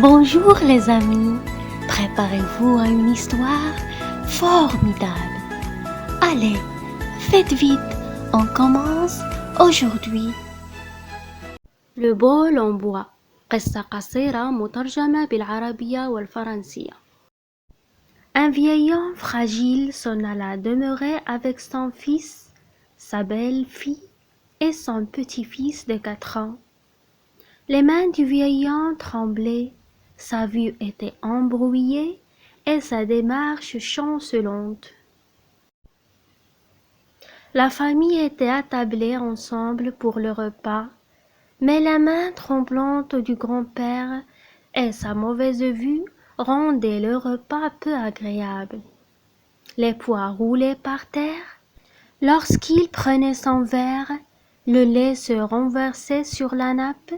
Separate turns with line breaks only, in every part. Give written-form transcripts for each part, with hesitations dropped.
Bonjour les amis, préparez-vous à une histoire formidable. Allez, faites vite, on commence aujourd'hui.
Le bol en bois. قصة قصيرة مترجمة بالعربية والفرنسية. Un vieil homme fragile s'en alla demeurer avec son fils, sa belle-fille et son petit-fils de 4 ans. Les mains du vieil homme tremblaient, sa vue était embrouillée et sa démarche chancelante. La famille était attablée ensemble pour le repas, mais la main tremblante du grand-père et sa mauvaise vue rendaient le repas peu agréable. Les pois roulaient par terre. Lorsqu'il prenait son verre, le lait se renversait sur la nappe,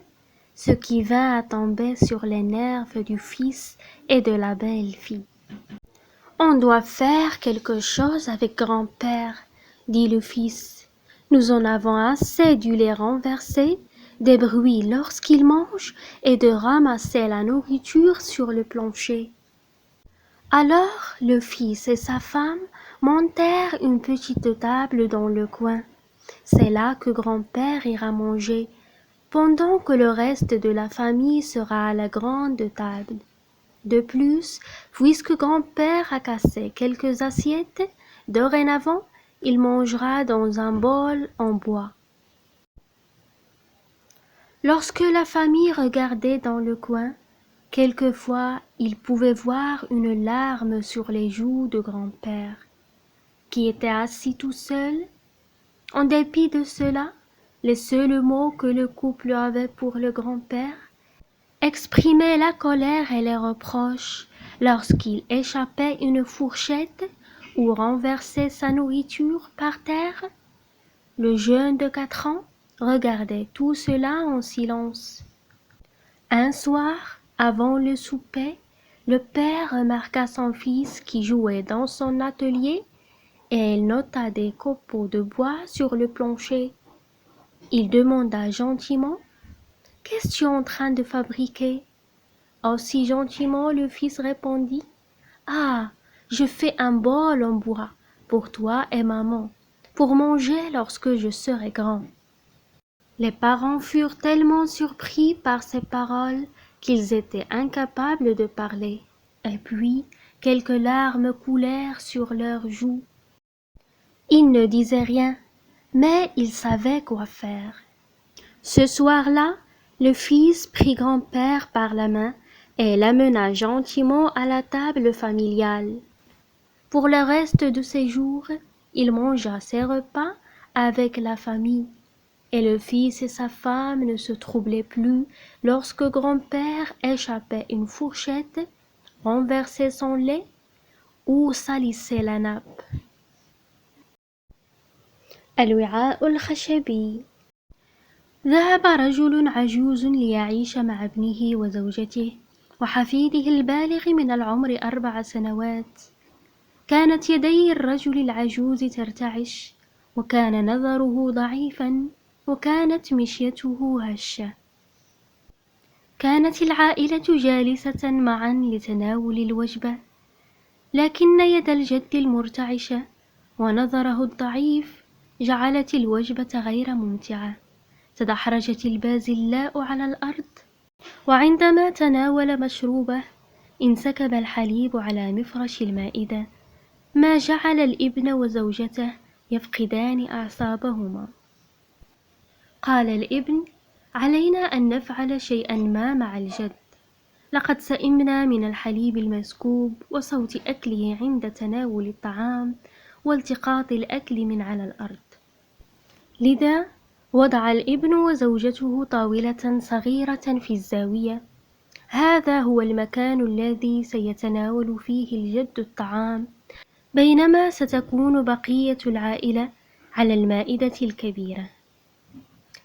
ce qui vint à tomber sur les nerfs du fils et de la belle-fille. « On doit faire quelque chose avec grand-père, dit le fils. Nous en avons assez du lait renversé, des bruits lorsqu'il mange et de ramasser la nourriture sur le plancher. » Alors le fils et sa femme montèrent une petite table dans le coin. C'est là que grand-père ira manger, pendant que le reste de la famille sera à la grande table. De plus, puisque grand-père a cassé quelques assiettes, dorénavant, il mangera dans un bol en bois. Lorsque la famille regardait dans le coin, quelquefois il pouvait voir une larme sur les joues de grand-père, qui était assis tout seul. En dépit de cela, les seuls mots que le couple avait pour le grand-père exprimaient la colère et les reproches lorsqu'il échappait une fourchette ou renversait sa nourriture par terre. Le jeune de 4 ans regardait tout cela en silence. Un soir, avant le souper, le père remarqua son fils qui jouait dans son atelier et il nota des copeaux de bois sur le plancher. Il demanda gentiment: « Qu'est-ce en train de fabriquer ?» Aussi gentiment le fils répondit: « Ah, je fais un bol en bois pour toi et maman, pour manger lorsque je serai grand. » Les parents furent tellement surpris par ces paroles qu'ils étaient incapables de parler, et puis quelques larmes coulèrent sur leurs joues. Ils ne disaient rien, mais ils savaient quoi faire. Ce soir-là, le fils prit grand-père par la main et l'amena gentiment à la table familiale. Pour le reste de ses jours, il mangea ses repas avec la famille, et le fils et sa femme ne se troublaient plus lorsque grand-père échappait une fourchette, renversait son lait ou salissait la nappe. الوعاء الخشبي. ذهب رجل عجوز ليعيش مع ابنه وزوجته وحفيده البالغ من العمر 4 سنوات. كانت يدي الرجل العجوز ترتعش، وكان نظره ضعيفا، وكانت مشيته هشة. كانت العائلة جالسة معا لتناول الوجبة، لكن يد الجد المرتعشة ونظره الضعيف جعلت الوجبة غير ممتعة. تدحرجت البازلاء على الأرض، وعندما تناول مشروبه انسكب الحليب على مفرش المائدة، ما جعل الابن وزوجته يفقدان أعصابهما. قال الابن: علينا أن نفعل شيئا ما مع الجد، لقد سئمنا من الحليب المسكوب وصوت أكله عند تناول الطعام والتقاط الأكل من على الأرض. لذا وضع الابن وزوجته طاولة صغيرة في الزاوية. هذا هو المكان الذي سيتناول فيه الجد الطعام، بينما ستكون بقية العائلة على المائدة الكبيرة.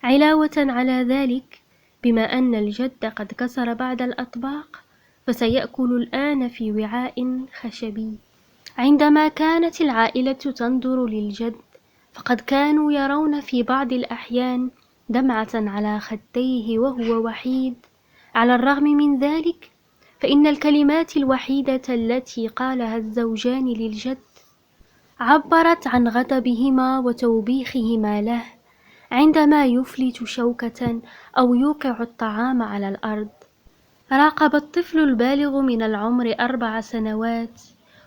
علاوة على ذلك، بما أن الجد قد كسر بعض الأطباق، فسيأكل الآن في وعاء خشبي. عندما كانت العائلة تنظر للجد، فقد كانوا يرون في بعض الأحيان دمعة على خديه وهو وحيد. على الرغم من ذلك، فإن الكلمات الوحيدة التي قالها الزوجان للجد عبرت عن غضبهما وتوبيخهما له عندما يفلت شوكة أو يوقع الطعام على الأرض. راقب الطفل البالغ من العمر 4 سنوات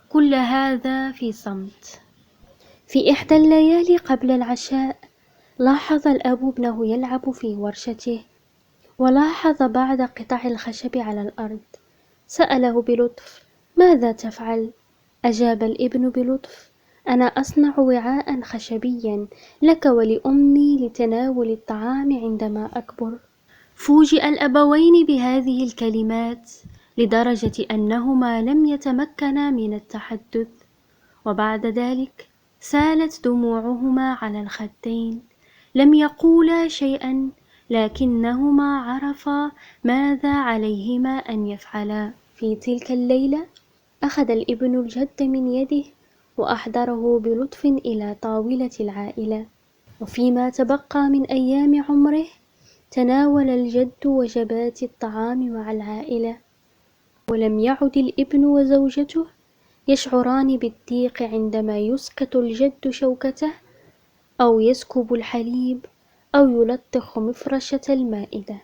كل هذا في صمت. في إحدى الليالي قبل العشاء لاحظ الأب ابنه يلعب في ورشته، ولاحظ بعض قطع الخشب على الأرض. سأله بلطف: ماذا تفعل؟ أجاب الابن بلطف: أنا أصنع وعاء خشبيا لك ولأمي لتناول الطعام عندما أكبر. فوجئ الأبوين بهذه الكلمات لدرجة أنهما لم يتمكنا من التحدث، وبعد ذلك سالت دموعهما على الخدين. لم يقولا شيئا، لكنهما عرفا ماذا عليهما أن يفعلا. في تلك الليلة أخذ الابن الجد من يده وأحضره بلطف إلى طاولة العائلة، وفيما تبقى من أيام عمره تناول الجد وجبات الطعام مع العائلة، ولم يعد الابن وزوجته يشعران بالضيق عندما يسكت الجد شوكته أو يسكب الحليب أو يلطخ مفرشة المائدة.